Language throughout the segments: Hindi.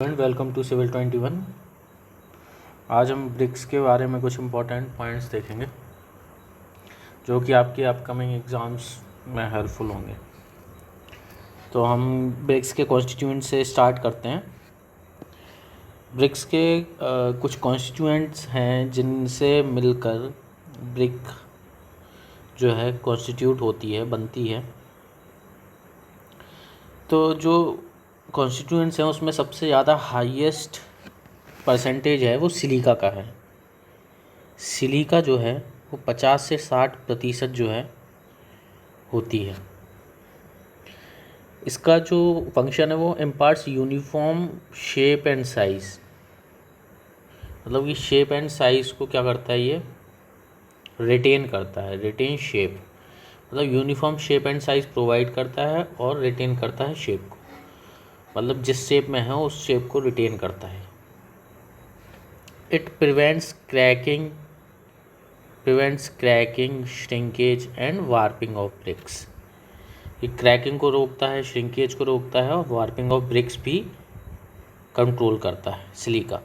Welcome to civil 21। आज हम ब्रिक्स के बारे में कुछ इम्पोर्टेंट पॉइंट्स देखेंगे जो कि आपके अपकमिंग एग्ज़ाम्स में हेल्पफुल होंगे। तो हम ब्रिक्स के कॉन्स्टिट्यूएंट से स्टार्ट करते हैं। ब्रिक्स के कुछ कॉन्स्टिट्यूएंट्स हैं जिनसे मिलकर ब्रिक जो है कॉन्स्टिट्यूट होती है, बनती है। तो जो कॉन्स्टिट्यूएंट्स हैं उसमें सबसे ज़्यादा हाईएस्ट परसेंटेज है वो सिलिका का है। सिलिका जो है वो 50 से 60% जो है होती है। इसका जो फंक्शन है वो imparts uniform shape and size, मतलब कि शेप एंड साइज़ को क्या करता है, ये रिटेन करता है। रिटेन शेप मतलब uniform shape and size provide करता है और रिटेन करता है शेप को, मतलब जिस शेप में है उस शेप को रिटेन करता है। It prevents cracking, shrinkage and warping of bricks. ये क्रैकिंग को रोकता है, श्रिंकेज को रोकता है और वार्पिंग ऑफ ब्रिक्स भी कंट्रोल करता है सिलिका।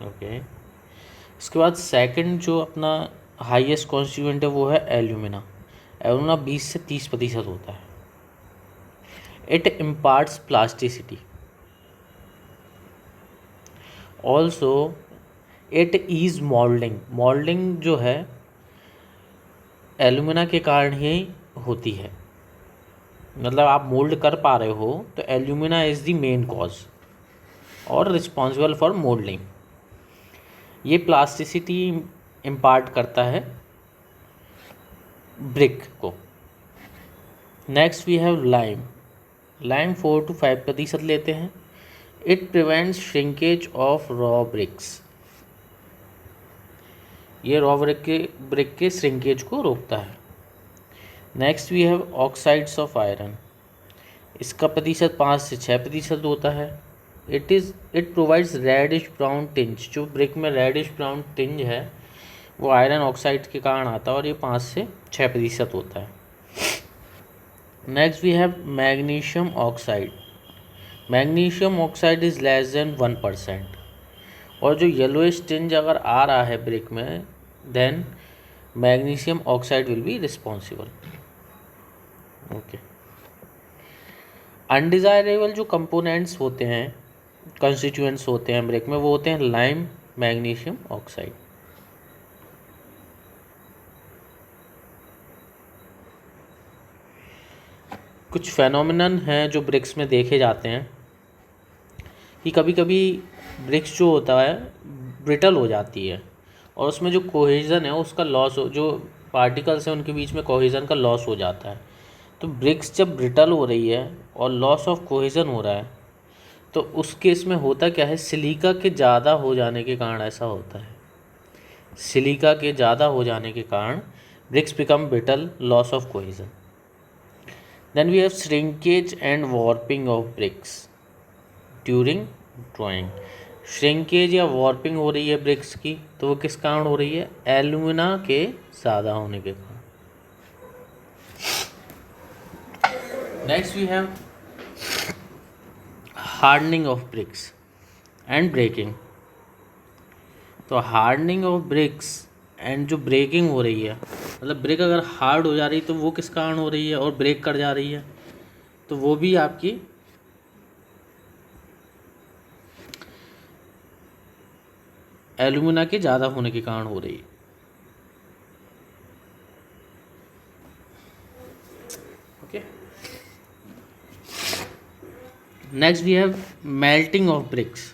ओके, इसके बाद सेकंड जो अपना हाईएस्ट कॉन्स्टिट्यूएंट है वो है एल्यूमिना। एल्यूमिना 20 से 30% होता है। It imparts plasticity, also it is moulding जो है एल्यूमिना के कारण ही होती है। मतलब आप मोल्ड कर पा रहे हो तो alumina is the main cause और रिस्पॉन्सिबल फॉर मोल्डिंग। ये प्लास्टिसिटी इम्पार्ट करता है ब्रिक को। Next we have lime 4 to 5% लेते हैं। It prevents shrinkage of raw bricks, ये रॉ ब्रिक के श्रिंकेज को रोकता है। Next we have oxides of iron, इसका प्रतिशत 5 से 6% होता है। It provides reddish brown tinge, जो ब्रिक में रेडिश ब्राउन टिंज है वो आयरन ऑक्साइड के कारण आता है और ये 5 से 6% होता है। Next we have magnesium oxide. Magnesium oxide is less than 1%, और जो येलोइश टिंज अगर आ रहा है ब्रिक में then magnesium oxide will be responsible. Okay, undesirable जो कंपोनेंट्स होते हैं, कंस्टिट्यूएंट्स होते हैं ब्रिक में, वो होते हैं लाइम, मैग्नीशियम ऑक्साइड। कुछ फेनोमेनन हैं जो ब्रिक्स में देखे जाते हैं कि कभी कभी ब्रिक्स जो होता है ब्रिटल हो जाती है और उसमें जो कोहेजन है उसका लॉस हो, जो पार्टिकल्स हैं उनके बीच में कोहेजन का लॉस हो जाता है। तो ब्रिक्स जब ब्रिटल हो रही है और लॉस ऑफ कोहेजन हो रहा है तो उस केस में होता क्या है, सिलिका के ज़्यादा हो जाने के कारण ऐसा होता है। सिलिका के ज़्यादा हो जाने के कारण bricks become brittle, loss of cohesion. Then we have shrinkage and warping of bricks during drying. Shrinkage या वॉर्पिंग हो रही है ब्रिक्स की, तो वो किस कारण हो रही है, एल्यूमिना के ज़्यादा होने के कारण। Next we have hardening of bricks and breaking. तो हार्डनिंग ऑफ ब्रिक्स एंड जो ब्रेकिंग हो रही है, मतलब ब्रिक अगर हार्ड हो जा रही है तो वो किस कारण हो रही है, और ब्रेक कर जा रही है तो वो भी आपकी एल्यूमिना के ज़्यादा होने के कारण हो रही है। Okay, next we have melting of bricks.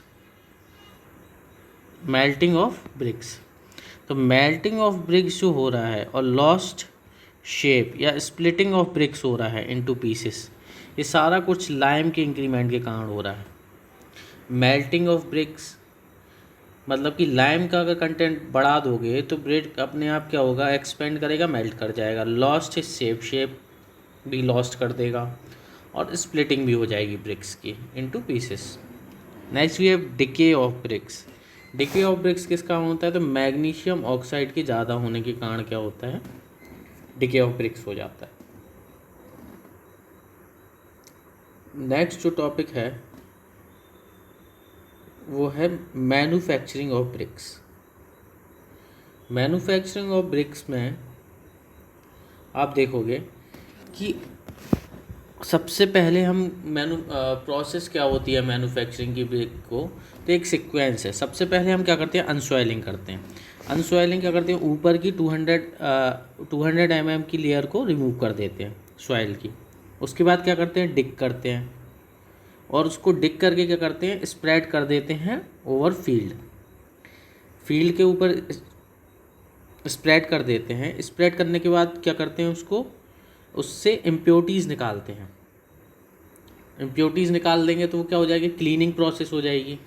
तो मेल्टिंग ऑफ ब्रिक्स जो हो रहा है और लॉस्ट शेप या स्प्लिटिंग ऑफ ब्रिक्स हो रहा है इनटू पीसेस, ये सारा कुछ लाइम के इंक्रीमेंट के कारण हो रहा है। मेल्टिंग ऑफ ब्रिक्स मतलब कि लाइम का अगर कंटेंट बढ़ा दोगे तो ब्रिक अपने आप क्या होगा, एक्सपेंड करेगा, मेल्ट कर जाएगा। लॉस्ट शेप भी लॉस्ट कर देगा और स्प्लिटिंग भी हो जाएगी ब्रिक्स की into pieces. Next we have decay of bricks. Decay of bricks किस कारण होता है, तो मैग्नीशियम ऑक्साइड के ज़्यादा होने के कारण क्या होता है, डिके ऑफ ब्रिक्स हो जाता है। नेक्स्ट जो टॉपिक है वो है manufacturing of BRICS. Manufacturing of BRICS में आप देखोगे कि सबसे पहले हम प्रोसेस क्या होती है मैन्युफैक्चरिंग की ब्रिक को, तो एक सीक्वेंस है। सबसे पहले हम क्या करते हैं, अनसॉइलिंग करते हैं। अनसॉइलिंग क्या करते हैं, ऊपर की 200 mm की लेयर को रिमूव कर देते हैं सॉइल की। उसके बाद क्या करते हैं, डिग करते हैं, और उसको डिग करके क्या करते हैं, स्प्रेड कर देते हैं ओवर फील्ड के ऊपर स्प्रेड कर देते हैं। स्प्रेड करने के बाद क्या करते हैं, उससे इम्प्योरिटीज़ निकालते हैं। इम्प्योरिटीज़ निकाल देंगे तो वो क्या हो जाएगी, क्लीनिंग प्रोसेस हो जाएगी।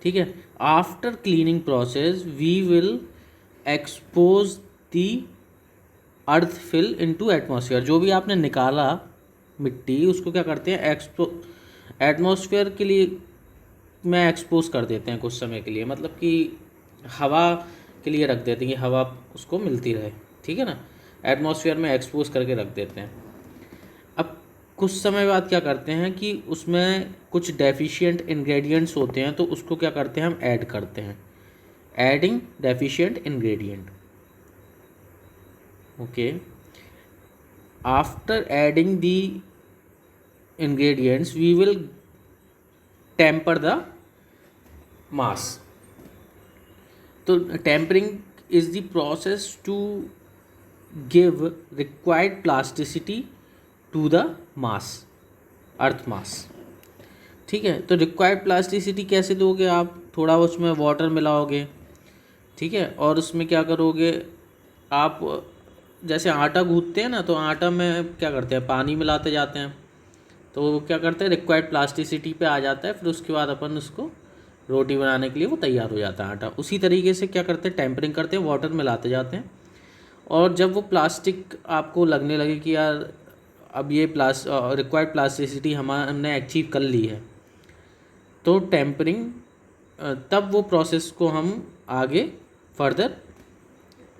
ठीक है, after cleaning process we will expose the earth fill into atmosphere. जो भी आपने निकाला मिट्टी, उसको क्या करते हैं, एटमॉस्फेयर के लिए में एक्सपोज कर देते हैं कुछ समय के लिए, मतलब कि हवा के लिए रख देते हैं कि हवा उसको मिलती रहे। ठीक है ना, एटमॉस्फेयर में एक्सपोज करके रख देते हैं। अब कुछ समय बाद क्या करते हैं कि उसमें कुछ डेफिशिएंट इंग्रेडिएंट्स होते हैं, तो उसको क्या करते हैं, हम ऐड करते हैं, adding deficient ingredient. Okay, after adding the ingredients we will temper the mass. तो tampering is the process to give required plasticity to the mass, अर्थ मास। ठीक है, तो रिक्वायर्ड प्लास्टिसिटी कैसे दोगे आप, थोड़ा उसमें वाटर मिलाओगे। ठीक है, और उसमें क्या करोगे आप, जैसे आटा गूंथते हैं ना, तो आटा में क्या करते हैं, पानी मिलाते जाते हैं, तो वो क्या करते हैं, रिक्वायर्ड प्लास्टिसिटी पे आ जाता है। फिर उसके बाद अपन उसको रोटी बनाने के लिए वो तैयार हो जाता है आटा। उसी तरीके से क्या करते हैं, टेम्परिंग करते हैं, वाटर मिलाते जाते हैं, और जब वो प्लास्टिक आपको लगने लगे कि यार अब ये रिक्वायर्ड प्लास्टिसिटी हमने अचीव कर ली है, तो टेम्परिंग, तब वो प्रोसेस को हम आगे फर्दर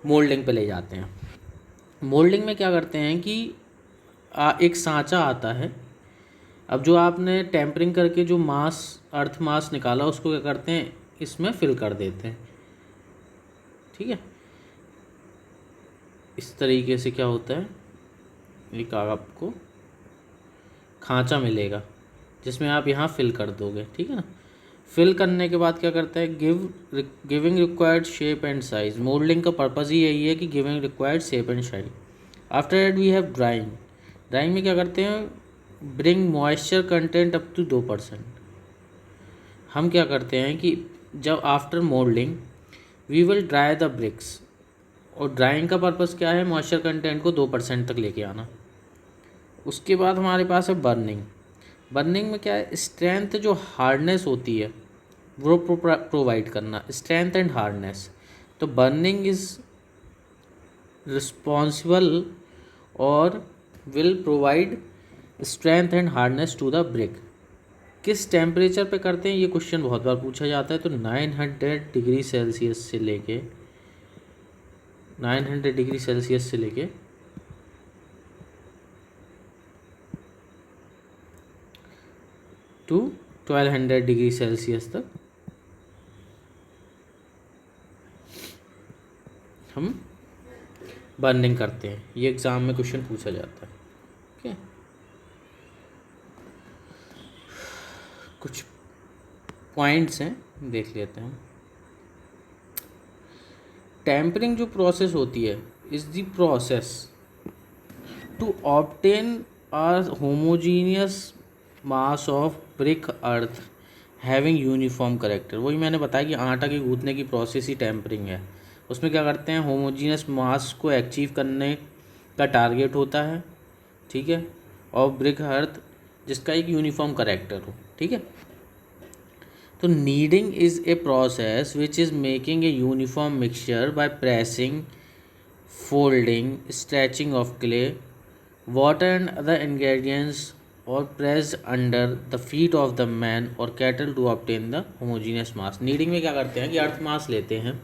मोल्डिंग पे ले जाते हैं। मोल्डिंग में क्या करते हैं कि एक सांचा आता है। अब जो आपने टेम्परिंग करके जो अर्थ मास निकाला, उसको क्या करते हैं, इसमें फिल कर देते हैं। ठीक है, इस तरीके से क्या होता है, एक आपको खांचा मिलेगा जिसमें आप यहाँ फिल कर दोगे। ठीक है ना, फिल करने के बाद क्या करता है, giving required shape and size. Moulding का पर्पज़ ही यही है कि giving required shape and size. After that we have drying. Drying में क्या करते हैं, bring moisture content up to 2%। हम क्या करते हैं कि जब after moulding we will dry the bricks, और ड्राइंग का पर्पज़ क्या है, मॉइस्चर कंटेंट को 2% तक लेके आना। उसके बाद हमारे पास है बर्निंग। बर्निंग में क्या है, स्ट्रेंथ जो हार्डनेस होती है वो प्रोवाइड करना, स्ट्रेंथ एंड हार्डनेस। तो बर्निंग इज़ रिस्पॉन्सिबल और will provide strength and hardness to the brick. किस टेम्परेचर पे करते हैं, ये क्वेश्चन बहुत बार पूछा जाता है। तो 900 डिग्री सेल्सियस से लेके 900 डिग्री सेल्सियस से लेके 1200 डिग्री सेल्सियस तक हम बर्निंग करते हैं। ये एग्ज़ाम में क्वेश्चन पूछा जाता है। ओके, कुछ पॉइंट्स हैं, देख लेते हैं। टेम्परिंग जो प्रोसेस होती है is the process to obtain a homogeneous mass of brick earth having uniform character. वही मैंने बताया कि आटा के गूंथने की प्रोसेस ही टेम्परिंग है। उसमें क्या करते हैं, होमोजीनियस मास को अचीव करने का टारगेट होता है। ठीक है, और ब्रिक अर्थ जिसका एक यूनिफॉर्म करेक्टर हो। ठीक है, तो kneading is a process which is making a uniform mixture by pressing, folding, stretching of clay, water and other ingredients और pressed under the feet of the man और cattle to obtain the homogeneous mass. Kneading में क्या करते हैं कि अर्थ मास लेते हैं,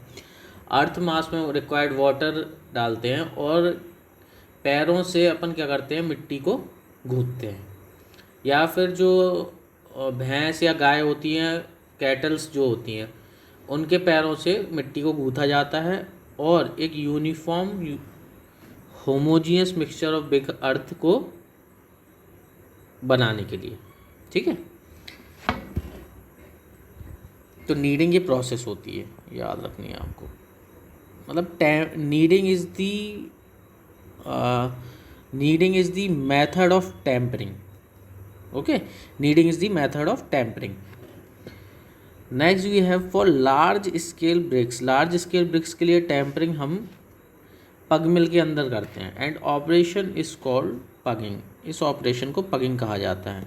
अर्थ मास में रिक्वायर्ड वाटर डालते हैं, और पैरों से अपन क्या करते हैं, मिट्टी को गूंथते हैं। या फिर जो भैंस या गाय होती हैं, कैटल्स जो होती हैं उनके पैरों से मिट्टी को गूंथा जाता है और एक uniform homogeneous mixture of brick earth को बनाने के लिए। ठीक है, तो नीडिंग ये प्रोसेस होती है, याद रखनी है आपको। मतलब kneading is the method of tempering. Okay, kneading is the method of tempering. Next we have for large scale bricks. Large scale bricks के लिए टेम्परिंग हम पग मिल के अंदर करते हैं एंड ऑपरेशन इज कॉल्ड पगिंग। इस ऑपरेशन को पगिंग कहा जाता है।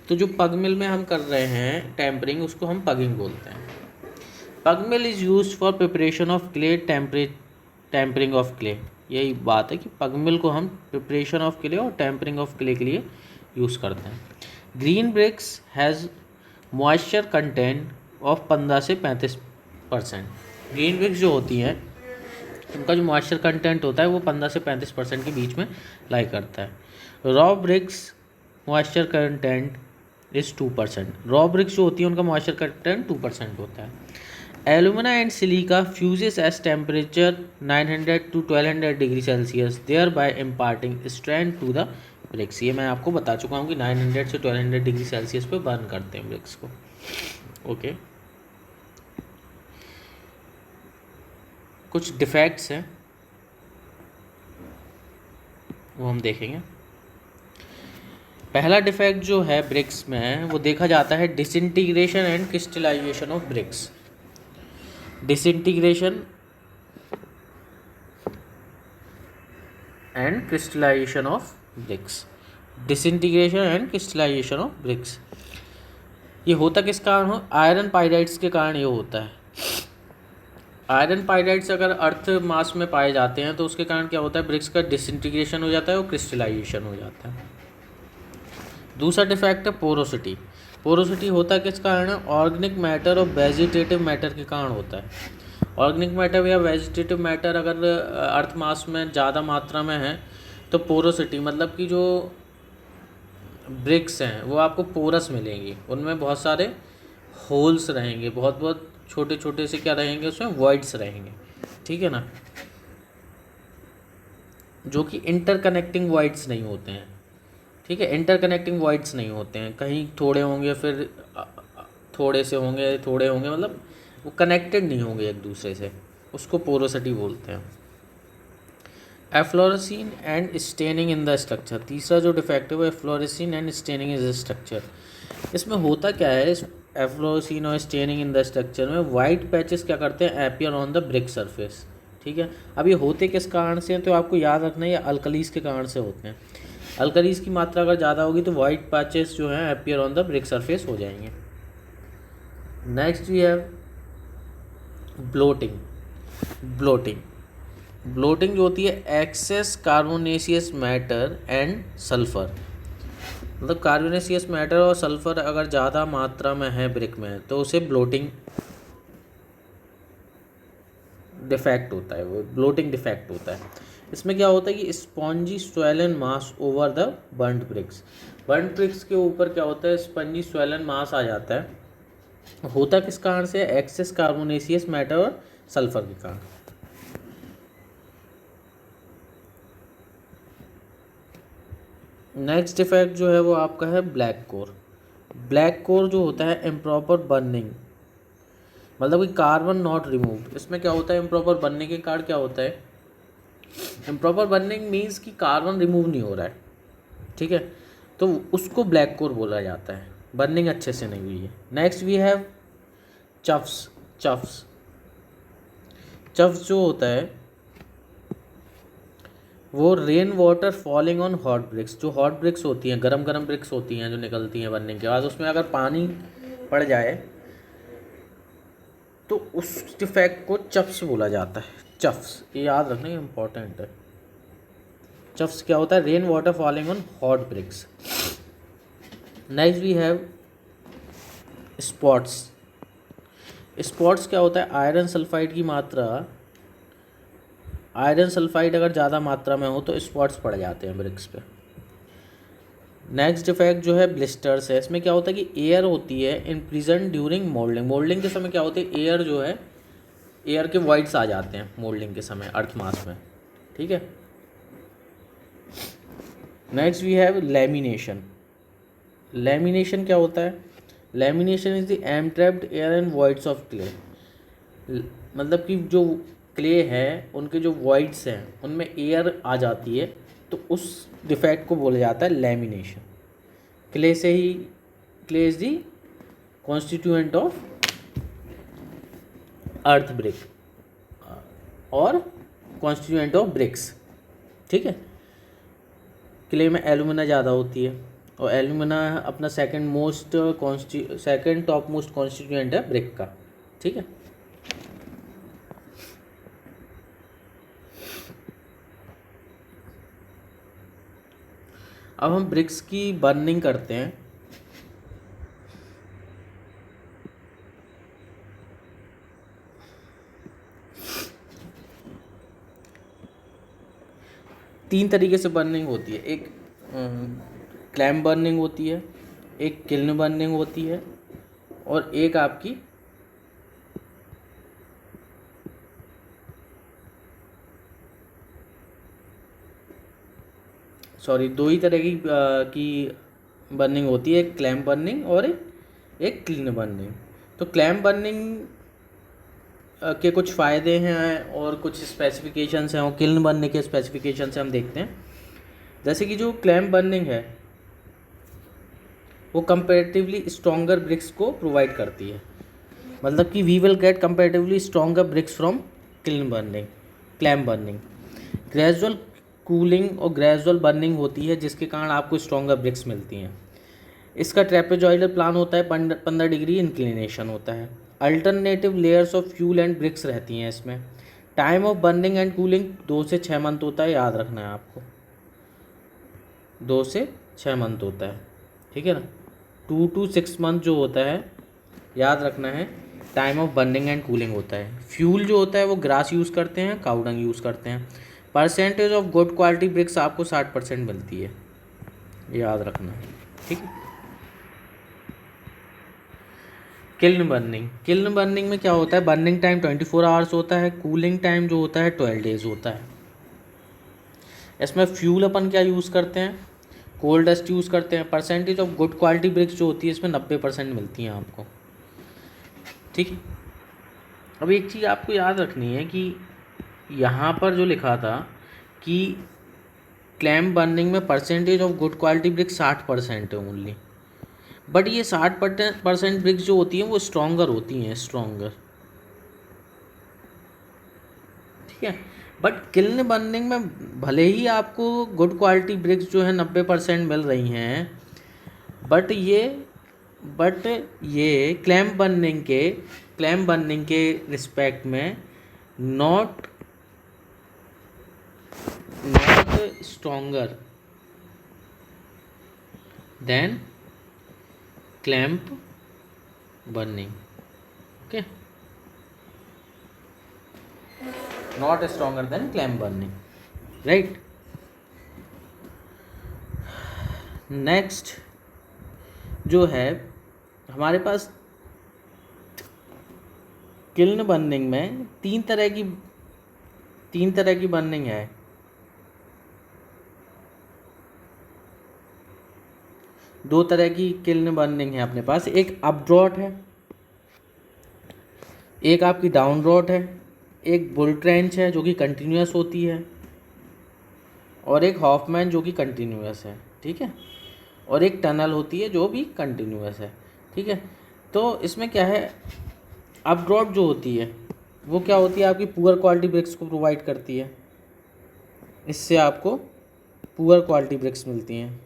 तो जो पग मिल में हम कर रहे हैं टेम्परिंग, उसको हम पगिंग बोलते हैं। Pug mill is use for preparation of clay, tempering of clay. यही बात है कि पग मिल को हम प्रिपरेशन ऑफ क्ले और टेम्परिंग ऑफ क्ले के लिए यूज़ करते हैं। Green bricks has moisture content of 15 से 35%। ग्रीन ब्रिक्स जो होती हैं उनका जो मॉइस्चर कंटेंट होता है वो 15 से 35% के बीच में लाई करता है। Raw bricks moisture content is 2%। Raw bricks जो होती है उनका मॉइस्चर कंटेंट 2% होता है। Alumina and silica fuses as temperature 900 to 1200 degree Celsius, thereby imparting strength to the bricks. ये मैं आपको बता चुका हूँ कि 900 से 1200 डिग्री सेल्सियस पे बर्न करते हैं ब्रिक्स को। ओके, कुछ डिफेक्ट्स हैं वो हम देखेंगे। पहला डिफेक्ट जो है ब्रिक्स में वो देखा जाता है disintegration and crystallisation of bricks. Disintegration and crystallisation of bricks. Disintegration and crystallisation of bricks ये होता किस कारण हो? आयरन पाइराइड्स के कारण ये होता है। आयरन पाइराइड्स अगर अर्थ मास में पाए जाते हैं तो उसके कारण क्या होता है? ब्रिक्स का डिसइंटीग्रेशन हो जाता है और क्रिस्टलाइजेशन हो जाता है। दूसरा डिफेक्ट है पोरोसिटी। पोरोसिटी होता है किस कारण है? ऑर्गेनिक मैटर और वेजिटेटिव मैटर के कारण होता है। ऑर्गेनिक मैटर या वेजिटेटिव मैटर अगर अर्थ मास में ज़्यादा मात्रा में है तो पोरोसिटी मतलब कि जो ब्रिक्स हैं वो आपको पोरस मिलेंगी, उनमें बहुत सारे होल्स रहेंगे, बहुत बहुत छोटे छोटे से क्या रहेंगे, उसमें वॉइड्स रहेंगे। ठीक है ना, जो कि इंटरकनेक्टिंग वॉइड्स नहीं होते हैं। ठीक है, इंटरकनेक्टिंग वॉइड्स नहीं होते हैं, कहीं थोड़े होंगे फिर थोड़े से होंगे, थोड़े होंगे, मतलब वो कनेक्टेड नहीं होंगे एक दूसरे से, उसको पोरोसिटी बोलते हैं। Efflorescence and staining in the structure. तीसरा जो डिफेक्ट है वो efflorescence and staining in the structure. इसमें होता क्या है? इस एफ्लोरेसिन और स्टेनिंग इन द स्ट्रक्चर में वाइट पैचेस क्या करते हैं? Appear on the brick surface. ठीक है, अब ये होते किस कारण से हैं तो आपको याद रखना है, ये अल्कलीज के कारण से होते हैं। अल्कलीज की मात्रा अगर ज़्यादा होगी तो वाइट पैचेस जो हैं appear on the brick surface हो जाएंगे। Next we have blotting. Blotting जो होती है excess carbonaceous matter and sulphur. मतलब कार्बोनेशियस मैटर और सल्फर अगर ज़्यादा मात्रा में है ब्रिक में तो उसे ब्लोटिंग डिफेक्ट होता है, वो ब्लोटिंग डिफेक्ट होता है। इसमें क्या होता है कि spongy swollen mass over the burned bricks. Burned bricks के ऊपर क्या होता है? स्पंजी स्वेलन मास आ जाता है। होता किस कारण से? एक्सेस कार्बोनेशियस मैटर और सल्फर के कारण। नेक्स्ट डिफेक्ट जो है वो आपका है ब्लैक कोर। ब्लैक कोर जो होता है इम्प्रॉपर बर्निंग, मतलब कि कार्बन नॉट रिमूव्ड। इसमें क्या होता है? इम्प्रॉपर बर्निंग के कारण क्या होता है? इम्प्रॉपर बर्निंग मीन्स कि कार्बन रिमूव नहीं हो रहा है। ठीक है, तो उसको ब्लैक कोर बोला जाता है, बर्निंग अच्छे से नहीं हुई है। नेक्स्ट वी हैव चफ्स जो होता है वो rain water falling on hot bricks. जो हॉट ब्रिक्स होती हैं, गरम ब्रिक्स होती हैं जो निकलती हैं बनने के बाद, उसमें अगर पानी पड़ जाए तो उस डिफेक्ट को चफ्स बोला जाता है। चफ्स, ये याद रखना, ये इम्पॉर्टेंट है। चफ्स क्या होता है? Rain water falling on hot bricks. Next we have spots क्या होता है? आयरन सल्फाइड की मात्रा, आयरन सल्फाइड अगर ज़्यादा मात्रा में हो तो स्पॉट्स पड़ जाते हैं ब्रिक्स पे। नेक्स्ट डिफेक्ट जो है ब्लिस्टर्स है। इसमें क्या होता है कि एयर होती है in present during moulding. Moulding के समय क्या होता है, एयर जो है, एयर के वॉइड्स आ जाते हैं मोल्डिंग के समय अर्थ मास में, ठीक है। Next we have lamination. Lamination क्या होता है, lamination is the entrapped air and voids of clay. मतलब कि जो क्ले है उनके जो वॉइड्स हैं उनमें एयर आ जाती है, तो उस डिफेक्ट को बोला जाता है लैमिनेशन। क्ले से ही, clay is the constituent of earth brick और कॉन्स्टिट्यूएंट ऑफ ब्रिक्स, ठीक है। क्ले में एलुमिना ज़्यादा होती है और एलुमिना अपना सेकंड टॉप मोस्ट कॉन्स्टिट्यूएंट है ब्रिक का, ठीक है। अब हम ब्रिक्स की बर्निंग करते हैं। तीन तरीके से बर्निंग होती है, एक क्लैम्प बर्निंग होती है, एक किल्न बर्निंग होती है और एक आपकी दो ही तरह की बर्निंग होती है, एक क्लैम्प बर्निंग और एक क्लीन बर्निंग। तो क्लैम्प बर्निंग के कुछ फ़ायदे हैं और कुछ स्पेसिफिकेशंस हैं, और किल्न बर्निंग के स्पेसिफिकेशंस हम देखते हैं। जैसे कि जो क्लैम्प बर्निंग है वो कंपैरेटिवली स्ट्रॉन्गर ब्रिक्स को प्रोवाइड करती है। मतलब कि we will get comparatively stronger bricks from clamp burning. Gradual cooling और ग्रेजुअल बर्निंग होती है, जिसके कारण आपको स्ट्रॉन्गर ब्रिक्स मिलती हैं। इसका ट्रेपेजॉइडल प्लान होता है, 15 डिग्री इंक्लिनेशन होता है। Alternative layers of fuel and bricks रहती हैं इसमें। Time of burning and cooling 2 से 6 मंथ होता है, याद रखना है आपको, 2 से 6 मंथ होता है, ठीक है ना। 2 to 6 मंथ जो होता है, याद रखना है, time of burning and cooling होता है। फ्यूल जो होता है वो ग्रास यूज़ करते हैं, काउडंग यूज़ करते हैं। Percentage of good quality bricks आपको 60% मिलती है, याद रखना है, ठीक है। किल्न बर्निंग में क्या होता है, बर्निंग टाइम 24 आवर्स होता है, कूलिंग टाइम जो होता है 12 डेज होता है। इसमें फ्यूल अपन क्या यूज़ करते हैं, कोल डस्ट यूज़ करते हैं। Percentage of good quality bricks जो होती है इसमें 90% मिलती हैं आपको, ठीक है। अब एक चीज़ आपको याद रखनी है कि यहाँ पर जो लिखा था कि क्लैम्प बर्निंग में percentage of good quality bricks 60% है ओनली, बट ये 60% ब्रिक्स जो होती हैं वो स्ट्रॉन्गर होती हैं, स्ट्रॉन्गर, ठीक है। बट किल्न बर्निंग में भले ही आपको गुड क्वालिटी ब्रिक्स जो है 90% मिल रही हैं, बट ये क्लैम्प बर्निंग के रिस्पेक्ट में not stronger than clamp burning, okay, not stronger than clamp burning, right. Next जो है हमारे पास किल्न बर्निंग में तीन तरह की बर्निंग है। दो तरह की किल्न बर्निंग है अपने पास, एक अप ड्रॉट है, एक आपकी डाउन ड्रॉट है, एक बुल ट्रेंच है जो कि कंटिन्यूअस होती है, और एक हॉफमैन जो कि कंटिन्यूअस है, ठीक है, और एक टनल होती है जो भी कंटिन्यूअस है, ठीक है। तो इसमें क्या है, अप ड्रॉट जो होती है वो क्या होती है, आपकी पुअर क्वालिटी ब्रिक्स को प्रोवाइड करती है, इससे आपको पुअर क्वालिटी ब्रिक्स मिलती हैं,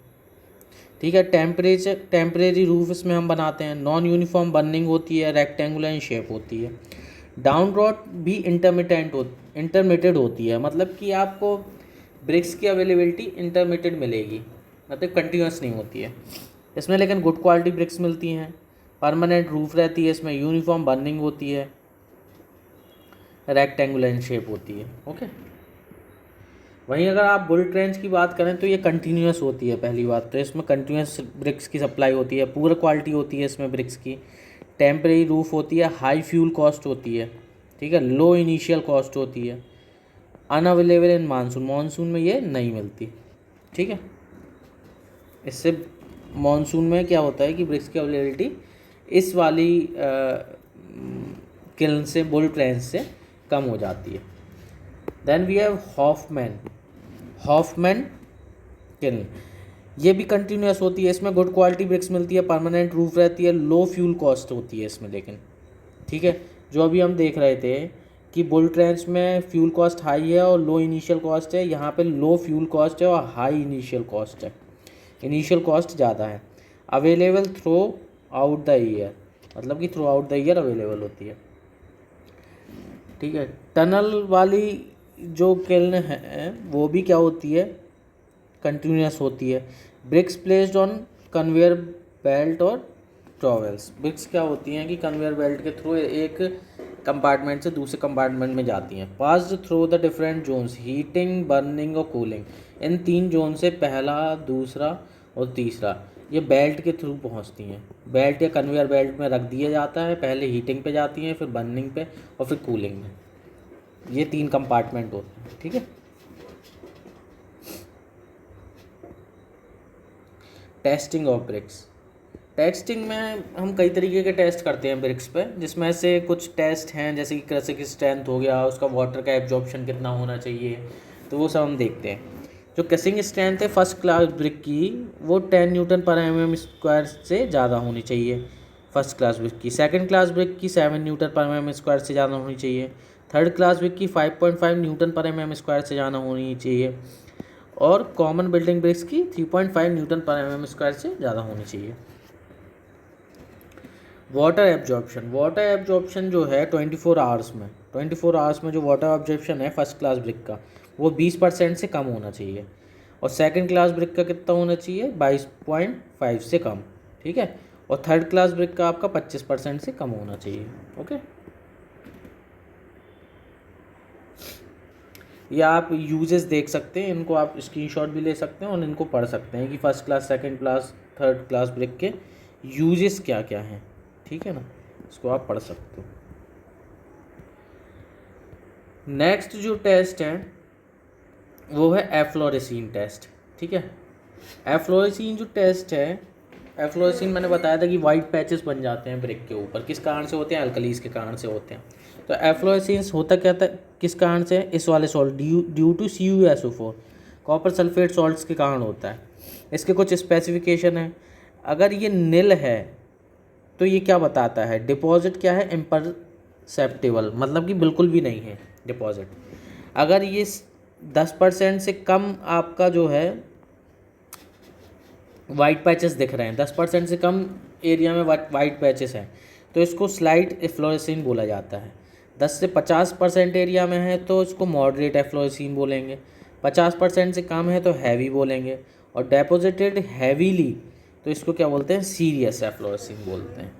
ठीक है। टेम्परेरी रूफ इसमें हम बनाते हैं। नॉन यूनिफॉर्म बर्निंग होती है, रेक्टेंगुलर इन शेप होती है। डाउन ड्रॉट भी इंटरमीडिएट होती है, मतलब कि आपको ब्रिक्स की अवेलेबिलिटी इंटरमीडिएट मिलेगी, मतलब कंटिन्यूस नहीं होती है इसमें, लेकिन गुड क्वालिटी ब्रिक्स मिलती हैं। परमानेंट रूफ रहती है इसमें, यूनिफॉर्म बर्निंग होती है, रेक्टेंगुलर इन शेप होती है, ओके। वहीं अगर आप बुल ट्रेंच की बात करें तो ये कंटिन्यूस होती है। पहली बात तो इसमें कंटिन्यूस ब्रिक्स की सप्लाई होती है, पुअर क्वालिटी होती है इसमें ब्रिक्स की, टेम्परेरी रूफ होती है, हाई फ्यूल कॉस्ट होती है, ठीक है, लो इनिशियल कॉस्ट होती है, अनअवेलेबल इन मानसून, मानसून में ये नहीं मिलती, ठीक है। इससे मानसून में क्या होता है कि ब्रिक्स की अवेलेबिलिटी इस वाली किल्न से, बुल ट्रेंच से कम हो जाती है। Then we have Hoffmann kiln, ये भी कंटिन्यूस होती है, इसमें गुड क्वालिटी ब्रिक्स मिलती है, परमानेंट रूफ रहती है, लो फ्यूल कॉस्ट होती है इसमें लेकिन, ठीक है। जो अभी हम देख रहे थे कि बुल ट्रेंच में फ्यूल कॉस्ट हाई है और लो इनिशियल कॉस्ट है, यहाँ पे लो फ्यूल कॉस्ट है और हाई इनिशियल कॉस्ट है, इनिशियल कॉस्ट ज़्यादा है। Available through out the year, मतलब कि through out the year available होती है, ठीक है। टनल वाली जो किल्न है वो भी क्या होती है, कंटिन्यूस होती है। Bricks placed on conveyor belt और ट्रॉवेल्स, ब्रिक्स क्या होती हैं कि कन्वेयर बेल्ट के थ्रू एक कंपार्टमेंट से दूसरे कंपार्टमेंट में जाती हैं। Passed through the different zones, heating, burning और कूलिंग, इन 3 जोन से पहला, दूसरा और तीसरा ये बेल्ट के थ्रू पहुंचती हैं। बेल्ट या कन्वेयर बेल्ट में रख दिया जाता है, पहले हीटिंग पे जाती हैं, फिर बर्निंग पे और फिर कूलिंग में। ये 3 कंपार्टमेंट होते हैं, ठीक है। टेस्टिंग ऑफ ब्रिक्स, टेस्टिंग में हम कई तरीके के टेस्ट करते हैं ब्रिक्स पे, जिसमें से कुछ टेस्ट हैं जैसे कि कैसे की स्ट्रेंथ हो गया, उसका वाटर का एब्जॉर्प्शन कितना होना चाहिए, तो वो सब हम देखते हैं। जो कसिंग स्ट्रेंथ है फर्स्ट क्लास ब्रिक की, वो 10 न्यूटन पर mm स्क्वायर से ज़्यादा होनी चाहिए फर्स्ट क्लास ब्रिक की। सेकंड क्लास ब्रिक की 7 न्यूटन पर mm स्क्वायर से ज़्यादा होनी चाहिए। थर्ड क्लास ब्रिक की 5.5 न्यूटन पर mm स्क्वायर से ज़्यादा होनी चाहिए। और कॉमन बिल्डिंग ब्रिक्स की 3.5 न्यूटन पर mm स्क्वायर से ज़्यादा होनी चाहिए। वाटर एब्जॉर्प्शन जो है 24 आवर्स में जो वाटर एब्जॉर्प्शन है फर्स्ट क्लास ब्रिक का, वो 20% से कम होना चाहिए। और सेकंड क्लास ब्रिक का कितना होना चाहिए, 22.5 से कम, ठीक है। और थर्ड क्लास ब्रिक का आपका 25% से कम होना चाहिए, ओके। या आप यूजेस देख सकते हैं, इनको आप स्क्रीनशॉट भी ले सकते हैं और इनको पढ़ सकते हैं कि first class, second class, third class brick के यूजेस क्या क्या हैं, ठीक है ना, इसको आप पढ़ सकते हो। नेक्स्ट जो टेस्ट है वो है एफ्लोरेसीन टेस्ट, ठीक है। एफ्लोरेसीन जो टेस्ट है, एफ्लोरेसीन मैंने बताया था कि वाइट पैचेस बन जाते हैं ब्रिक के ऊपर, किस कारण से होते हैं, अल्कलीज के कारण से होते हैं। तो एफ्लोरेसीन्स होता क्या था, किस कारण से, इस वाले salt due to CuSO4, copper sulphate salts के कारण होता है। इसके कुछ स्पेसिफिकेशन है। अगर ये नील है तो ये क्या बताता है, डिपॉजिट क्या है, इम्परसेप्टिबल, मतलब कि बिल्कुल भी नहीं है डिपॉजिट। अगर ये 10% से कम आपका जो है वाइट पैचेस दिख रहे हैं, 10% से कम एरिया में वाइट पैचेस हैं, तो इसको स्लाइट एफ्लोरेसीन बोला जाता है। 10 से 50% एरिया में है तो इसको मॉडरेट एफ्लोरेसीन बोलेंगे, 50% से कम है तो हैवी बोलेंगे, और डेपोजिटेड हैवीली तो इसको क्या बोलते हैं, सीरियस एफ्लोरेसीन बोलते हैं,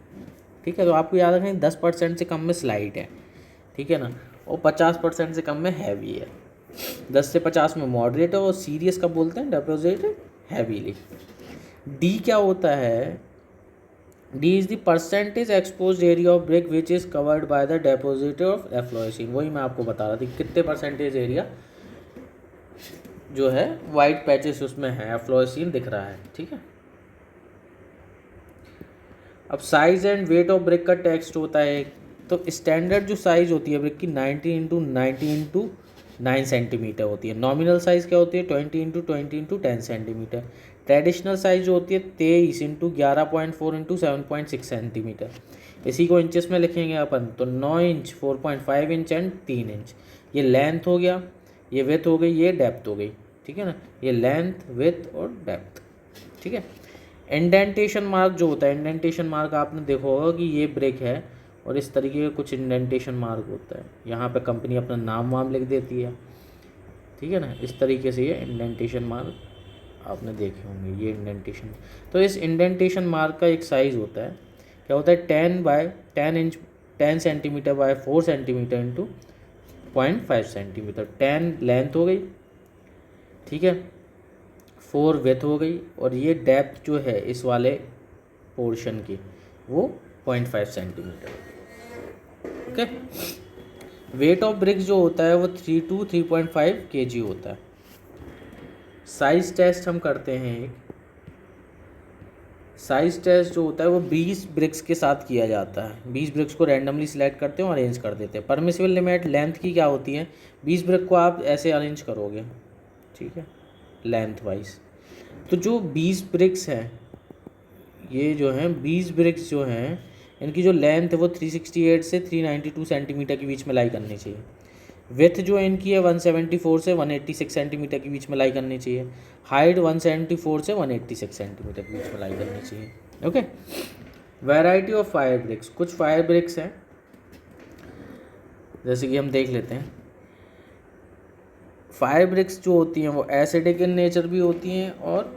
ठीक है। तो आपको याद रखें 10% से कम में स्लाइट है, ठीक है ना, और 50% से कम में हैवी है। 10 से 50 में मॉडरेट है और सीरियस कब बोलते हैं, डेपोजिटेड हैवीली। डी क्या होता है, D is the percentage exposed area of brick which is covered by the deposit of efflorescence. वही मैं आपको बता रहा था कितने परसेंटेज एरिया जो है वाइट पैचेस उसमें है, एफ्लोरेसीन दिख रहा है, ठीक है। अब size and weight of brick का टेक्स्ट होता है, तो स्टैंडर्ड जो साइज़ होती है ब्रिक की 90x90x9 सेंटीमीटर होती है। नॉमिनल साइज़ क्या होती है, 20x20x10 सेंटीमीटर। ट्रेडिशनल साइज़ जो होती है 23x11.4x7.6 सेंटीमीटर। इसी को इंचेस में लिखेंगे अपन तो 9 इंच, 4.5 इंच एंड 3 इंच। ये लेंथ हो गया, ये विथ हो गई, ये डेप्थ हो गई, ठीक है ना, ये लेंथ, विथ और डेप्थ, ठीक है। इंडेंटेशन मार्क जो होता है, इंडेंटेशन मार्क आपने देखा होगा कि ये ब्रिक है और इस तरीके का कुछ इंडेंटेशन मार्क होता है, यहाँ पे कंपनी अपना नाम वाम लिख देती है, ठीक है ना, इस तरीके से ये इंडेंटेशन मार्क आपने देखे होंगे, ये इंडेंटेशन। तो इस इंडेंटेशन मार्क का एक साइज़ होता है, क्या होता है, 10 centimetre bye 4 centimetre into 0.5 centimetre. 10 length हो गई, ठीक है, 4 विड्थ हो गई, और ये डेप्थ जो है इस वाले पोर्शन की वो 0.5 सेंटीमीटर हो गई। ओके, वेट ऑफ ब्रिक्स जो होता है वो 3 to 3.5 kg होता है। साइज टेस्ट हम करते हैं एक, साइज टेस्ट जो होता है वो 20 ब्रिक्स के साथ किया जाता है। 20 ब्रिक्स को रैंडमली सिलेक्ट करते हैं और अरेंज कर देते हैं। परमिसिबल लिमिट लेंथ की क्या होती है, 20 ब्रिक को आप ऐसे अरेंज करोगे, ठीक है, लेंथ वाइज। तो जो 20 ब्रिक्स हैं, ये जो हैं 20 ब्रिक्स जो हैं, इनकी जो लेंथ है वो 368 से 392 सेंटीमीटर के बीच में लाई करनी चाहिए। विथ जो इनकी है 174 से 186 सेंटीमीटर के बीच में लाई करनी चाहिए। हाइट 174 से 186 सेंटीमीटर के बीच में लाई करनी चाहिए। Okay, variety of fire bricks, कुछ फायर ब्रिक्स हैं जैसे कि हम देख लेते हैं। फायर ब्रिक्स जो होती हैं वो एसिडिक इन नेचर भी होती हैं और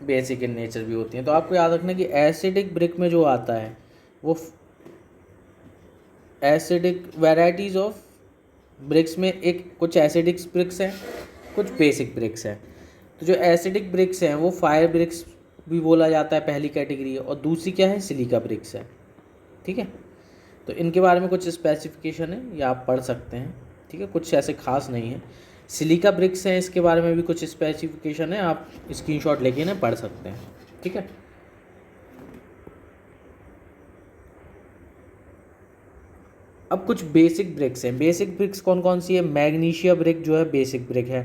बेसिक इन नेचर भी होती हैं। तो आपको याद रखना कि एसिडिक ब्रिक में जो आता है वो एसिडिक वैरायटीज़ ऑफ ब्रिक्स में एक कुछ एसिडिक ब्रिक्स हैं, कुछ बेसिक ब्रिक्स हैं। तो जो एसिडिक ब्रिक्स हैं वो फायर ब्रिक्स भी बोला जाता है, पहली कैटेगरी है, और दूसरी क्या है, सिलिका ब्रिक्स है। ठीक है, तो इनके बारे में कुछ स्पेसिफिकेशन है, ये आप पढ़ सकते हैं। ठीक है, कुछ ऐसे खास नहीं है। सिलिका ब्रिक्स हैं, इसके बारे में भी कुछ स्पेसिफिकेशन है, आप स्क्रीनशॉट लेके ना पढ़ सकते हैं। ठीक है, अब कुछ बेसिक ब्रिक्स हैं। बेसिक ब्रिक्स कौन कौन सी है, मैग्नीशिया ब्रिक जो है बेसिक ब्रिक है।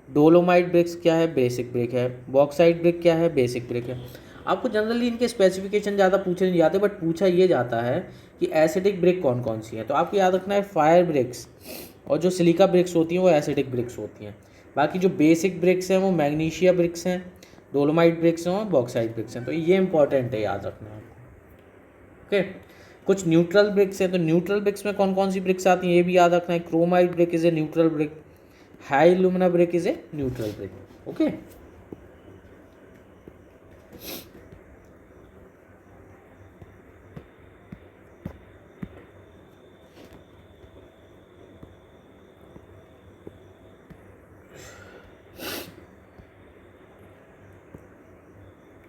डोलोमाइट ब्रिक्स क्या है, बेसिक ब्रिक है। बॉक्साइट ब्रिक क्या है, बेसिक ब्रिक है। आपको जनरली इनके स्पेसिफिकेशन ज़्यादा पूछे नहीं जाते, बट पूछा ये जाता है कि एसिडिक ब्रिक कौन कौन सी है। तो आपको याद रखना है फायर ब्रिक्स और जो सिलिका ब्रिक्स होती हैं वो एसिडिक ब्रिक्स होती हैं। बाकी जो बेसिक ब्रिक्स हैं वो मैग्नीशिया ब्रिक्स हैं, डोलोमाइट ब्रिक्स हैं और बॉक्साइट ब्रिक्स हैं। तो ये इंपॉर्टेंट है, याद रखना है आपको। ओके, कुछ न्यूट्रल ब्रिक्स हैं। तो न्यूट्रल ब्रिक्स में कौन कौन सी ब्रिक्स आती हैं ये भी याद रखना है। Chromite brick is a neutral brick, high alumina brick is a neutral brick. Okay,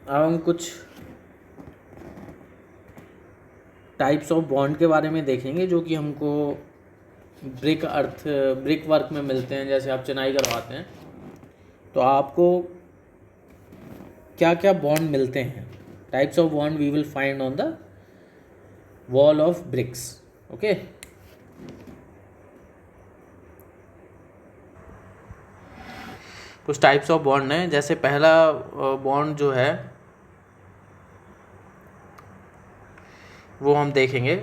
अब हम कुछ टाइप्स ऑफ बॉन्ड के बारे में देखेंगे जो कि हमको ब्रिक वर्क में मिलते हैं। जैसे आप चिनाई करवाते हैं तो आपको क्या क्या बॉन्ड मिलते हैं, types of bond we will find on the wall of bricks. Okay, कुछ टाइप्स ऑफ बॉन्ड हैं। जैसे पहला बॉन्ड जो है वो हम देखेंगे,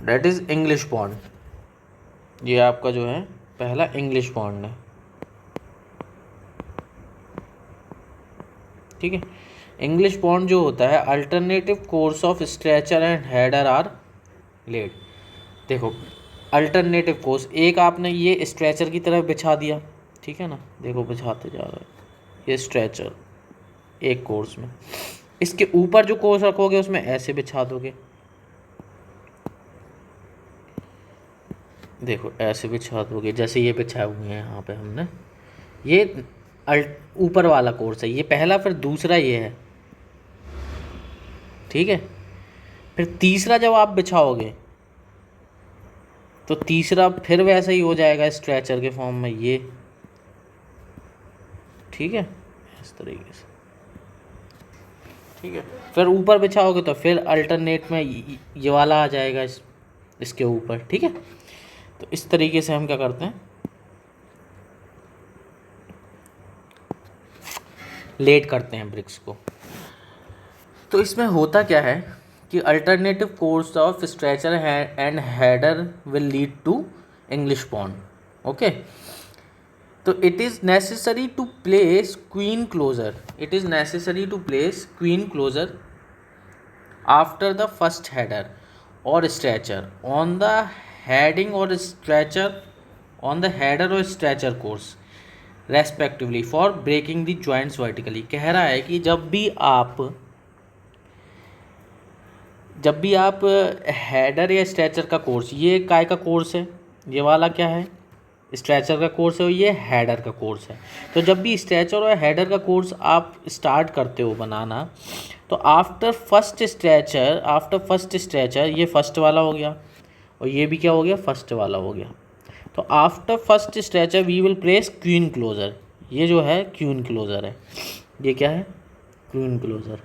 दैट इज इंग्लिश बॉन्ड। ये आपका जो है पहला इंग्लिश बॉन्ड है। ठीक है, इंग्लिश बॉन्ड जो होता है, alternative course of stretcher and header are laid. देखो अल्टरनेटिव कोर्स, एक आपने ये स्ट्रेचर की तरफ बिछा दिया, ठीक है ना, देखो बिछाते जा रहा है ये स्ट्रेचर एक कोर्स में, इसके ऊपर जो कोर्स रखोगे उसमें ऐसे बिछा दोगे, देखो ऐसे बिछा दोगे जैसे ये बिछाए हुए हैं यहाँ पे हमने। ये ऊपर वाला कोर्स है, ये पहला, फिर दूसरा ये है। ठीक है, फिर तीसरा जब आप बिछाओगे तो तीसरा फिर वैसा ही हो जाएगा स्ट्रेचर के फॉर्म में ये। ठीक है, इस तरीके से। ठीक है, फिर ऊपर बिछाओगे तो फिर अल्टरनेट में ये वाला आ जाएगा इसके ऊपर। ठीक है, तो इस तरीके से हम क्या करते हैं, लेट करते हैं ब्रिक्स को। तो इसमें होता क्या है कि alternative course of stretcher and header will lead to English bond. Okay, तो it is necessary to place queen closer, it is necessary to place queen closer after the first header और स्ट्रेचर ऑन द हेडिंग और स्ट्रेचर ऑन द हेडर और stretcher course respectively for breaking the joints vertically. कह रहा है कि जब भी आप हेडर या स्ट्रेचर का कोर्स, ये काय का कोर्स है, ये वाला क्या है, स्ट्रेचर का कोर्स है और ये हेडर का कोर्स है। तो जब भी स्ट्रेचर और हेडर का कोर्स आप स्टार्ट करते हो बनाना, तो आफ्टर फर्स्ट स्ट्रेचर ये फर्स्ट वाला हो गया और ये भी क्या हो गया, फर्स्ट वाला हो गया। तो after first stretcher we will place queen closure. ये जो है क्यू इनक्लोजर है, ये क्या है, क्यू इनक्लोजर।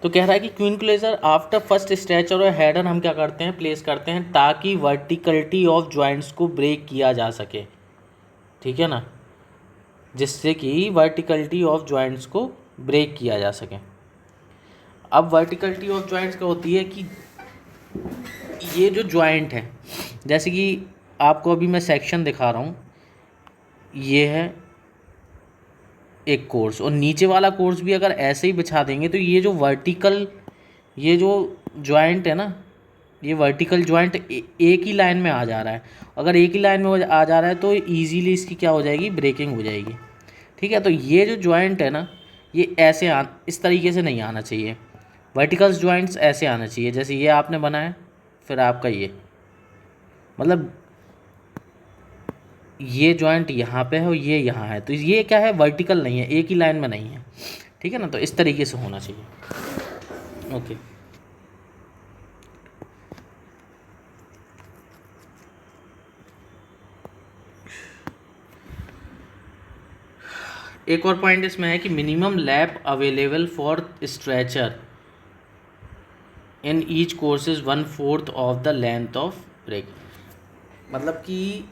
तो कह रहा है कि Q enclosure after first stretcher और हेडर हम क्या करते हैं, प्लेस करते हैं ताकि वर्टिकलिटी ऑफ जॉइंट्स को ब्रेक किया जा सके, ठीक है ना, जिससे कि वर्टिकलिटी ऑफ जॉइंट्स को ब्रेक किया जा सके। अब वर्टिकलिटी ऑफ जॉइंट्स क्या होती है कि ये जो जॉइंट है, जैसे कि आपको अभी मैं सेक्शन दिखा रहा हूँ, ये है एक कोर्स और नीचे वाला कोर्स भी अगर ऐसे ही बिछा देंगे तो ये जो वर्टिकल, ये जो जॉइंट है ना, ये वर्टिकल जॉइंट एक ही लाइन में आ जा रहा है। अगर एक ही लाइन में आ जा रहा है तो इजीली इसकी क्या हो जाएगी, ब्रेकिंग हो जाएगी, ठीक है। तो ये जो जॉइंट है ना, ये ऐसे इस तरीके से नहीं आना चाहिए, वर्टिकल जॉइंट्स ऐसे आना चाहिए, जैसे ये आपने बनाया, फिर आपका ये, मतलब ये जॉइंट यहाँ पे है और ये यहाँ है, तो ये क्या है, वर्टिकल नहीं है, एक ही लाइन में नहीं है, ठीक है ना। तो इस तरीके से होना चाहिए, ओके। एक और पॉइंट इसमें है कि minimum lap available for stretcher in each course is 1/4 of the length of break. मतलब कि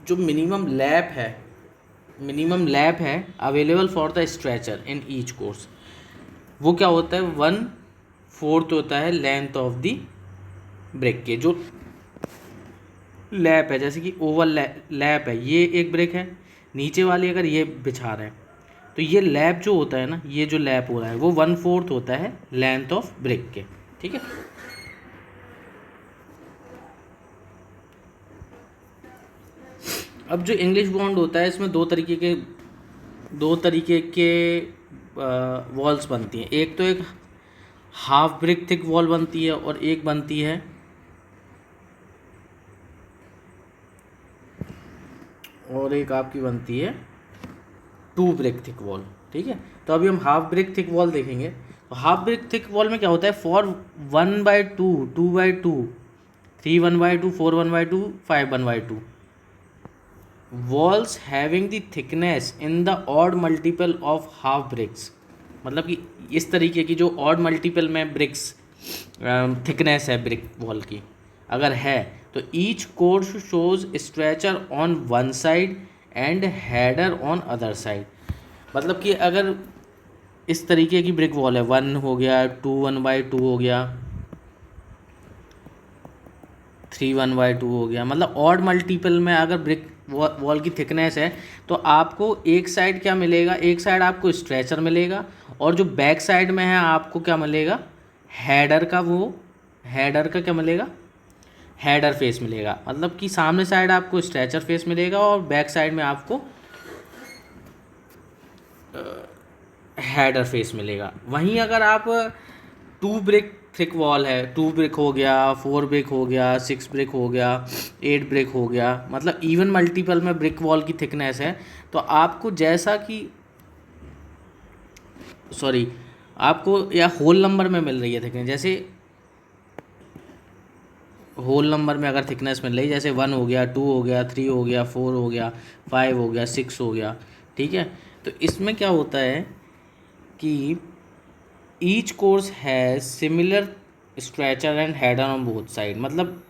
जो मिनिमम लैप है available for the stretcher in each course, वो क्या होता है, 1/4 होता है लेंथ ऑफ द ब्रेक के। जो लैप है, जैसे कि ओवल लैप है, ये एक ब्रेक है, नीचे वाली अगर ये बिछा रहे हैं तो ये लैप जो होता है ना, ये जो लैप हो रहा है वो 1/4 होता है लेंथ ऑफ ब्रेक के, ठीक है। अब जो इंग्लिश बॉन्ड होता है, इसमें दो तरीके के वॉल्स बनती हैं। एक तो एक हाफ ब्रिक थिक वॉल बनती है और एक बनती है आपकी बनती है 2 ब्रिक थिक वॉल, ठीक है। तो अभी हम हाफ ब्रिक थिक वॉल देखेंगे। तो हाफ ब्रिक थिक वॉल में क्या होता है, for 1/2, 2/2, 3 1/2, 4 1/2, 5 1/2 walls having the thickness in the odd multiple of half bricks. मतलब कि इस तरीके की जो ऑड मल्टीपल में ब्रिक्स थिकनेस है ब्रिक वॉल की अगर है, तो each course shows stretcher on one side and header on other side. मतलब कि अगर इस तरीके की ब्रिक वॉल है, 1 हो गया, 2 1/2 हो गया, 3 1/2 हो गया, मतलब ऑड मल्टीपल में अगर ब्रिक वॉल की थिकनेस है, तो आपको एक साइड क्या मिलेगा, एक साइड आपको स्ट्रेचर मिलेगा और जो बैक साइड में है आपको क्या मिलेगा, हेडर का क्या मिलेगा, हेडर फेस मिलेगा। मतलब कि सामने साइड आपको स्ट्रेचर फेस मिलेगा और बैक साइड में आपको हेडर फेस मिलेगा। वहीं अगर आप 2 ब्रिक थिक वॉल है, 2 ब्रिक हो गया, 4 ब्रिक हो गया, 6 ब्रिक हो गया, 8 ब्रिक हो गया, मतलब इवन मल्टीपल में ब्रिक वॉल की थिकनेस है, तो आपको जैसा कि आपको या होल नंबर में मिल रही है थिकनेस, जैसे होल नंबर में अगर थिकनेस मिल रही है, जैसे 1 हो गया, 2 हो गया, 3 हो गया, 4 हो गया, 5 हो गया, 6 हो गया, ठीक है। तो इसमें क्या होता है कि each course has similar stretcher and header on both side. मतलब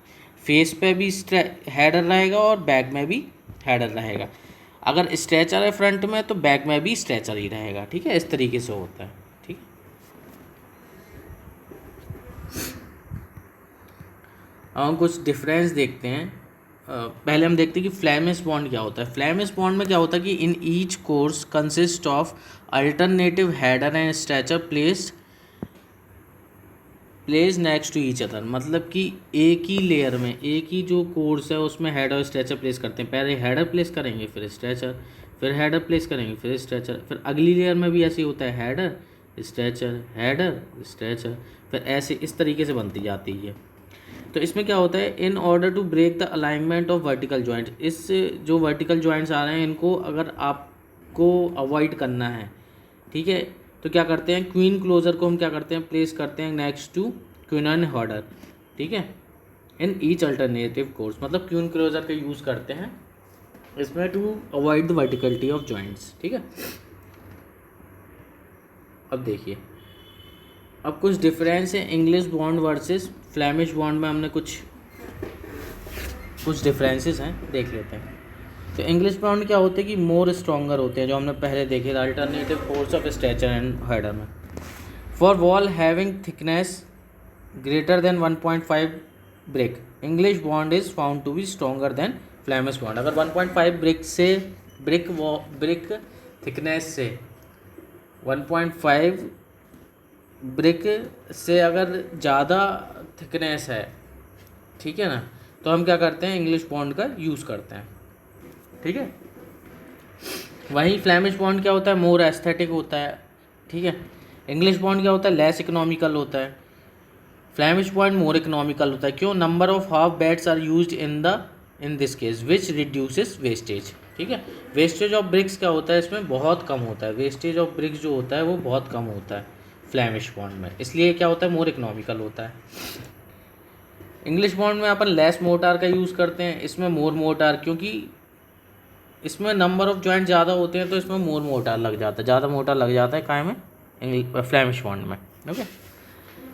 फेस पे भी हेडर रहेगा और बैक में भी हेडर रहेगा। अगर स्ट्रेचर है फ्रंट में तो बैक में भी स्ट्रेचर ही रहेगा, ठीक है। इस तरीके से होता है, ठीक है। अब हम कुछ डिफरेंस देखते हैं। पहले हम देखते हैं कि फ्लैमिश बॉन्ड क्या होता है। फ्लैमिश बॉन्ड में क्या होता है कि in each course consist of alternative header and stretcher place next to each other. मतलब कि एक ही लेयर में एक ही जो कोर्स है उसमें हेडर और स्ट्रेचर प्लेस करते हैं। पहले हेडर प्लेस करेंगे, फिर स्ट्रेचर, फिर हेडर प्लेस करेंगे, फिर स्ट्रेचर, फिर अगली लेयर में भी ऐसे ही होता है, हेडर स्ट्रेचर, फिर ऐसे इस तरीके से बनती जाती है। तो इसमें क्या होता है, in order to break the alignment of vertical joints, इस जो वर्टिकल जॉइंट्स आ रहे हैं इनको अगर आपको अवॉइड करना है, ठीक है, तो क्या करते हैं, क्वीन क्लोजर को हम क्या करते हैं, प्लेस करते हैं नेक्स्ट टू क्वीन ऑर्डर, ठीक है, इन ईच अल्टरनेटिव कोर्स, मतलब क्वीन क्लोजर का यूज़ करते हैं इसमें to avoid the verticality of joints, ठीक है। अब देखिए, अब कुछ डिफरेंस है English bond versus Flemish bond में, हमने कुछ डिफरेंसेस हैं, देख लेते हैं। तो इंग्लिश बॉन्ड क्या होते हैं कि मोर स्ट्रॉन्गर होते हैं, जो हमने पहले देखे थे alternative course of stretcher and header में। For wall having thickness greater than 1.5 brick, English bond is found to be stronger than Flemish bond. अगर 1.5 ब्रिक थिकनेस से 1.5 ब्रिक से अगर ज़्यादा थिकनेस है, ठीक है ना, तो हम क्या करते हैं, इंग्लिश बॉन्ड का यूज़ करते हैं, ठीक है। वहीं फ्लैमिश बॉन्ड क्या होता है, मोर एस्थेटिक होता है, ठीक है। इंग्लिश बॉन्ड क्या होता है, लेस इकोनॉमिकल होता है। फ्लैमिश बॉन्ड मोर इकोनॉमिकल होता है, क्यों, number of half beds are used in this case which reduces wastage, ठीक है। वेस्टेज ऑफ ब्रिक्स क्या होता है, इसमें बहुत कम होता है, वेस्टेज ऑफ ब्रिक्स जो होता है वो बहुत कम होता है फ्लैमिश बॉन्ड में, इसलिए क्या होता है, मोर इकोनॉमिकल होता है। इंग्लिश बॉन्ड में अपन लेस मोटार का यूज़ करते हैं, इसमें मोर मोटार, क्योंकि इसमें नंबर ऑफ जॉइंट ज़्यादा होते हैं तो इसमें मोर मोटार लग जाता है, ज़्यादा मोटार लग जाता है काय में, फ्लैमिश बॉन्ड में, ओके।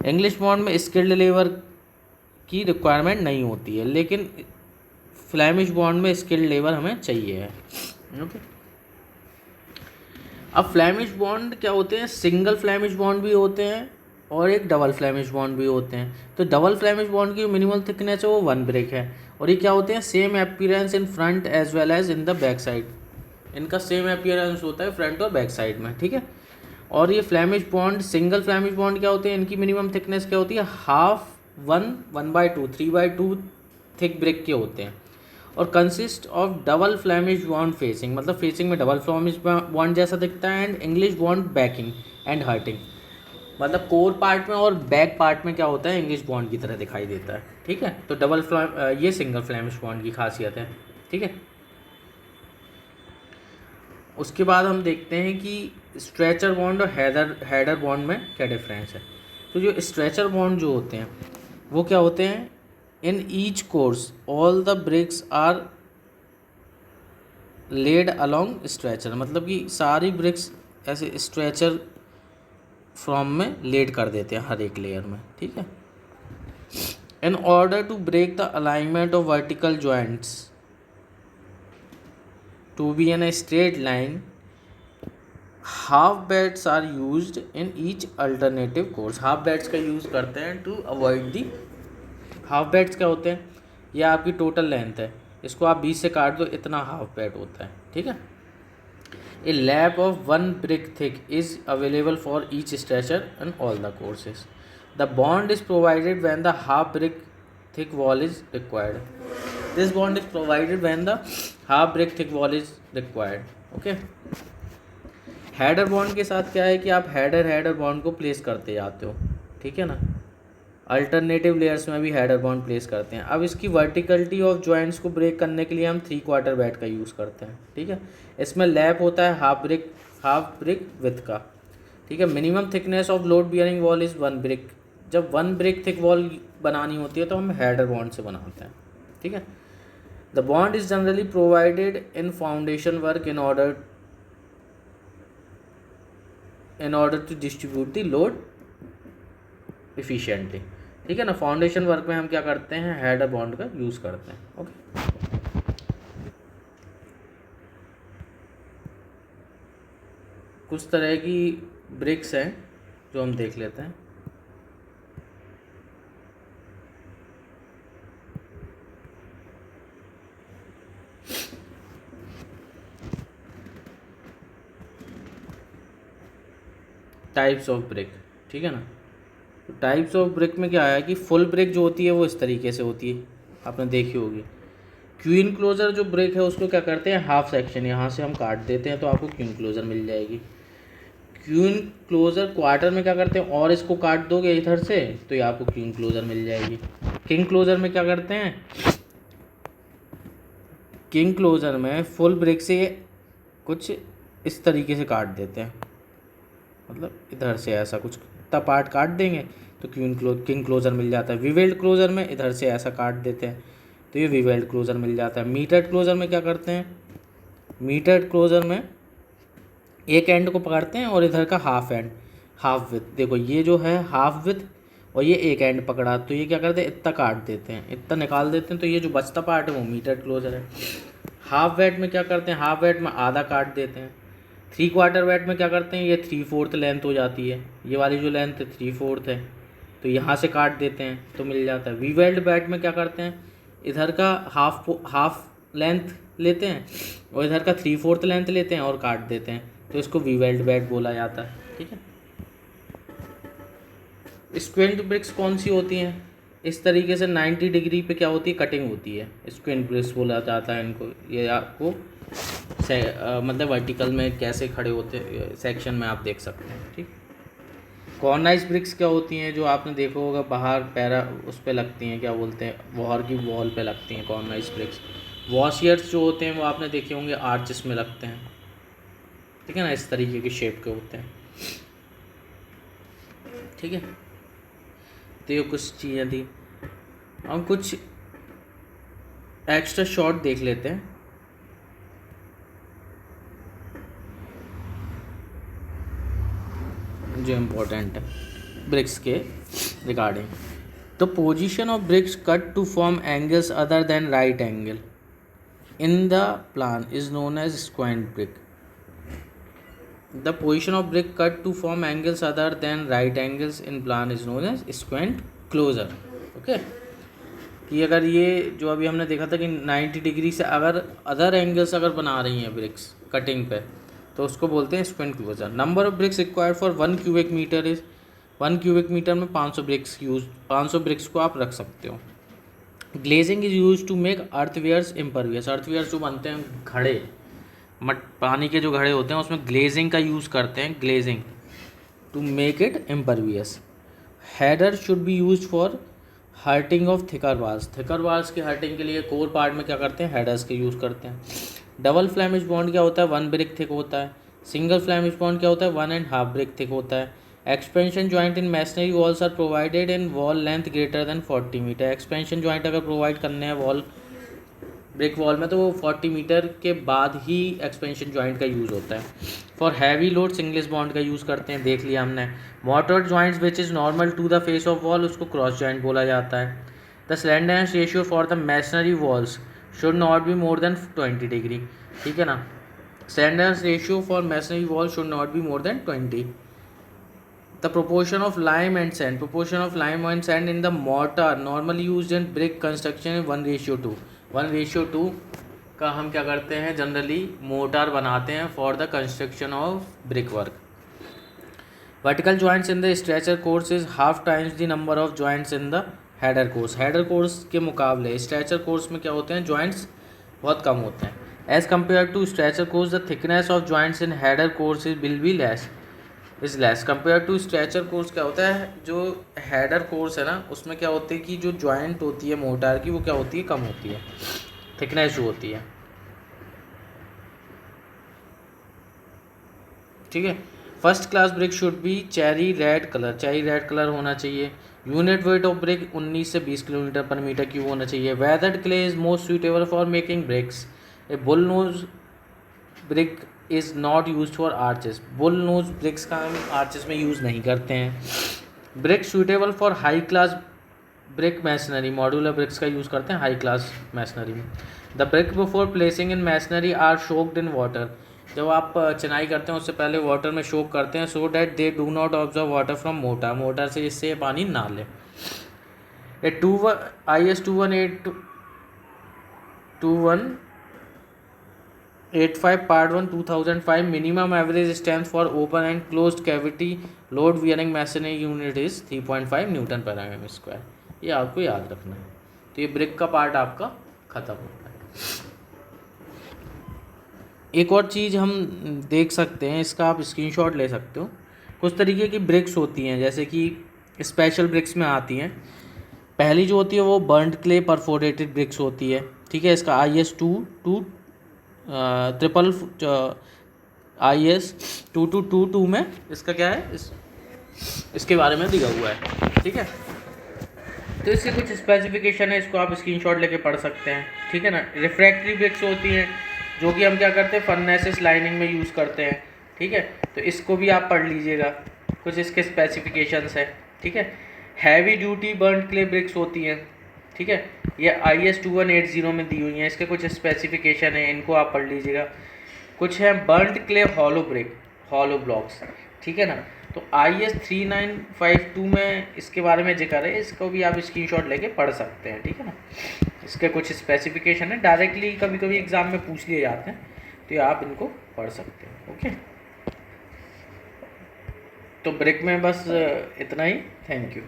इंग्लिश बॉन्ड में स्किल्ड लेबर की रिक्वायरमेंट नहीं होती है, लेकिन फ्लैमिश बॉन्ड में स्किल्ड लेबर हमें चाहिए है, ओके। अब फ्लैमिश बॉन्ड क्या होते हैं, सिंगल फ्लैमिश बॉन्ड भी होते हैं और एक डबल फ्लैमिश बॉन्ड भी होते हैं। तो डबल फ्लैमिश बॉन्ड की मिनिमल थिकनेस है वो 1 ब्रिक है, और ये क्या होते हैं, same appearance in front as well as in the back side, इनका सेम अपीयरेंस होता है फ्रंट और बैक साइड में, ठीक है। और ये Flemish bond, single Flemish bond क्या होते हैं, इनकी मिनिमम थिकनेस क्या होती है, हाफ 1/2 3/2 थिक ब्रिक के होते हैं, और consist of double Flemish bond facing, मतलब फेसिंग में डबल फ्लैमिश बॉन्ड जैसा दिखता है, and English bond backing and hurting, मतलब कोर पार्ट में और बैक पार्ट में क्या होता है, इंग्लिश बॉन्ड की तरह दिखाई देता है, ठीक है। तो डबल ये सिंगल फ्लैमिश बॉन्ड की खासियत है, ठीक है। उसके बाद हम देखते हैं कि स्ट्रेचर बॉन्ड और हेडर बॉन्ड में क्या डिफरेंस है। तो जो स्ट्रेचर बॉन्ड जो होते हैं वो क्या होते हैं, in each course all the bricks are laid along stretcher, मतलब कि सारी ब्रिक्स ऐसे स्ट्रेचर फॉर्म में लेड कर देते हैं हर एक लेयर में, ठीक है। In order to break the alignment of vertical joints to be in a straight line, half beds are used in each alternative course, half beds का यूज़ करते हैं to avoid the. Half beds क्या होते हैं, ये आपकी टोटल लेंथ है, इसको आप 20 से काट दो, इतना हाफ बेड होता है, ठीक है। A lap of 1 brick thick is available for each stretcher and all the courses. The bond is provided when the half brick thick wall is required. This bond is provided when the half brick thick wall is required. Okay. Header bond के साथ क्या है कि आप हेडर बॉन्ड को प्लेस करते जाते हो, ठीक है ना। अल्टरनेटिव लेयर्स में भी हेडर बॉन्ड प्लेस करते हैं। अब इसकी वर्टिकलिटी ऑफ जॉइंट्स को ब्रेक करने के लिए हम 3/4 बेड का यूज़ करते हैं, ठीक है। इसमें लैप होता है हाफ ब्रिक विथ का, ठीक है। Minimum thickness of load bearing wall is 1 brick. जब 1 ब्रिक थिक वॉल बनानी होती है तो हम हेडर बॉन्ड से बनाते हैं, ठीक है। The bond is generally provided in foundation work in order to distribute the load efficiently, ठीक है ना। फाउंडेशन वर्क में हम क्या करते हैं, हेडर बॉन्ड का यूज़ करते हैं, ओके। कुछ तरह की ब्रिक्स हैं जो हम देख लेते हैं। टाइप्स ऑफ ब्रिक, ठीक है ना। तो टाइप्स ऑफ ब्रिक में क्या है कि फुल ब्रिक जो होती है वो इस तरीके से होती है, आपने देखी होगी। क्वीन क्लोजर जो ब्रिक है उसको क्या करते हैं, हाफ सेक्शन यहाँ से हम काट देते हैं तो आपको क्वीन क्लोजर मिल जाएगी। क्वीन क्लोजर क्वार्टर में क्या करते हैं, और इसको काट दोगे इधर से तो ये आपको क्वीन क्लोजर मिल जाएगी, किंग क्लोजर में क्या करते हैं, किंग क्लोजर में फुल ब्रिक से कुछ इस तरीके से काट देते हैं, मतलब इधर से ऐसा कुछ इतना पार्ट काट देंगे तो किंग क्लोजर मिल जाता है। वीवेल्ड क्लोजर में इधर से ऐसा काट देते हैं तो ये वीवेल्ड क्लोजर मिल जाता है। मीटर्ड क्लोजर में क्या करते हैं, मीटर्ड क्लोजर में एक एंड को पकड़ते हैं और इधर का हाफ एंड, हाफ विथ, देखो ये जो है हाफ विथ और ये एक एंड पकड़ा तो ये क्या करते हैं, इतना काट देते हैं, इतना निकाल देते हैं, तो ये जो बचता पार्ट है वो मीटर्ड क्लोजर है। हाफ वेट में क्या करते हैं, हाफ वेट में आधा काट देते हैं। 3/4 वेट में क्या करते हैं, ये 3/4 लेंथ हो जाती है, ये वाली जो लेंथ है 3/4 है, तो यहाँ से काट देते हैं तो मिल जाता है। वी वेल्ड वेट में क्या करते हैं, इधर का हाफ लेंथ लेते हैं और इधर का 3/4 लेंथ लेते हैं और काट देते हैं, तो इसको वी वेल्ड वेट बोला जाता है। ठीक है। स्क्विंट ब्रिक्स कौन सी होती हैं, इस तरीके से 90 डिग्री पे क्या होती है, कटिंग होती है, स्क्विंट ब्रिक्स बोला जाता है इनको। ये आपको मतलब वर्टिकल में कैसे खड़े होते हैं सेक्शन में आप देख सकते हैं। ठीक। कॉर्नाइज ब्रिक्स क्या होती हैं, जो आपने देखा होगा बाहर पैरा उस पे लगती हैं, क्या बोलते हैं, वॉर की वॉल पे लगती हैं कॉर्नाइज ब्रिक्स। वॉशियर्स जो होते हैं वो आपने देखे होंगे आर्चेस में लगते हैं, ठीक है ना, इस तरीके की शेप के होते हैं। ठीक है, तो ये कुछ चीज़ें थी। हम कुछ एक्स्ट्रा शॉट देख लेते हैं। जो इम्पोर्टेंट है ब्रिक्स के regarding. The position of bricks cut to form angles other than right angle in the plan is known as squint brick. The position of brick cut to form angles other than right angles in plan is known as squint closure. Okay, कि अगर ये जो अभी हमने देखा था कि 90 डिग्री से अगर अदर एंगल्स अगर बना रही हैं ब्रिक्स कटिंग पे, तो उसको बोलते हैं squint closure. Number of bricks required for 1 cubic metre is 1 cubic metre में 500 ब्रिक्स को आप रख सकते हो। Glazing is use to make earthenwares impervious. Earthenwares जो बनते हैं घड़े, पानी के जो घड़े होते हैं उसमें ग्लेजिंग का यूज़ करते हैं, glazing to make it impervious. Header should be use for hearting of thicker walls. Thicker walls की हर्टिंग के लिए कोर पार्ट में क्या करते हैं, हेडर्स के यूज़ करते हैं। डबल फ्लैमिश बॉन्ड क्या होता है, 1 ब्रिक थिक होता है। सिंगल फ्लैमिश बॉन्ड क्या होता है, 1.5 ब्रिक थिक होता है। Expansion joint in masonry walls are provided in wall length greater than 40 metre. Expansion joint अगर प्रोवाइड करने हैं वॉल ब्रिक वॉल में तो वो 40 मीटर के बाद ही एक्सपेंशन जॉइंट का यूज़ होता है। For heavy load English bond का यूज़ करते हैं, देख लिया हमने। Mortar joints which is normal to the face of wall, उसको क्रॉस जॉइंट बोला जाता है। The slenderness ratio for the masonry walls should not be more than 20 degree. ठीक है ना, slenderness ratio for masonry wall should not be more than 20। The proportion of lime and sand, proportion of lime and sand in the mortar normally use in brick construction is 1:2। 1:2 का हम क्या करते हैं, जनरली मोर्टार बनाते हैं for the construction of brick work. Vertical joints in the stretcher course is half times the number of joints in the header course. Header course के मुकाबले स्ट्रेचर कोर्स में क्या होते हैं, जॉइंट्स बहुत कम होते हैं। As compare to stretcher course the thickness of joints in header course will be less compare to stretcher course. क्या होता है, जो हेडर कोर्स है ना उसमें क्या होती है कि जो जॉइंट होती है मोटार की वो क्या होती है, कम होती है, थिकनेस जो होती है। ठीक है। First class brick should be cherry red colour, cherry red colour होना चाहिए। यूनिट वेट ऑफ ब्रिक 19 से 20 किलोमीटर पर मीटर क्यूब होना चाहिए। Weathered clay is most suitable for making bricks. A bull nose brick is not use for arches. Bull nose bricks का हम आर्चेस में यूज़ नहीं करते हैं। Brick suitable for high class brick masonry, modular bricks का यूज़ करते हैं हाई क्लास मैसनरी में। The brick before placing in masonry are soaked in water. जब आप चिनाई करते हैं उससे पहले वाटर में शोक करते हैं, so that they do not observe water from motor, motor से जिससे ये पानी ना ले। ए IS 2185 Part 1 2005 minimum average strength for open and closed cavity load bearing masonry unit is 3.5 Newton पर mm²। ये आपको याद रखना है। तो ये ब्रिक का पार्ट आपका ख़त्म होता है। एक और चीज़ हम देख सकते हैं, इसका आप स्क्रीनशॉट ले सकते हो। कुछ तरीके की ब्रिक्स होती हैं जैसे कि स्पेशल ब्रिक्स में आती हैं। पहली जो होती है वो बर्न्ड क्ले परफोरेटेड ब्रिक्स होती है, ठीक है। इसका IS 2222 में इसका क्या है, इसके बारे में दिया हुआ है, ठीक है। तो इसके कुछ स्पेसिफिकेशन है, इसको आप स्क्रीनशॉट लेके पढ़ सकते हैं, ठीक है ना। रिफ्रैक्टरी ब्रिक्स होती हैं जो कि हम क्या करते हैं, फर्नेसेस लाइनिंग में यूज़ करते हैं, ठीक है। तो इसको भी आप पढ़ लीजिएगा, कुछ इसके स्पेसिफिकेशंस है, ठीक है। Heavy duty burned clay bricks होती हैं, ठीक है। ये IS 2180 में दी हुई हैं, इसके कुछ स्पेसिफिकेशन है, इनको आप पढ़ लीजिएगा। कुछ है burned clay hollow brick, hollow blocks, ठीक है ना। तो IS 3952 में इसके बारे में जिक्र है, इसको भी आप स्क्रीनशॉट लेके पढ़ सकते हैं, ठीक है ना। इसके कुछ स्पेसिफिकेशन है, डायरेक्टली कभी कभी एग्ज़ाम में पूछ लिए जाते हैं, तो ये आप इनको पढ़ सकते हैं, ओके। तो ब्रेक में बस इतना ही, थैंक यू।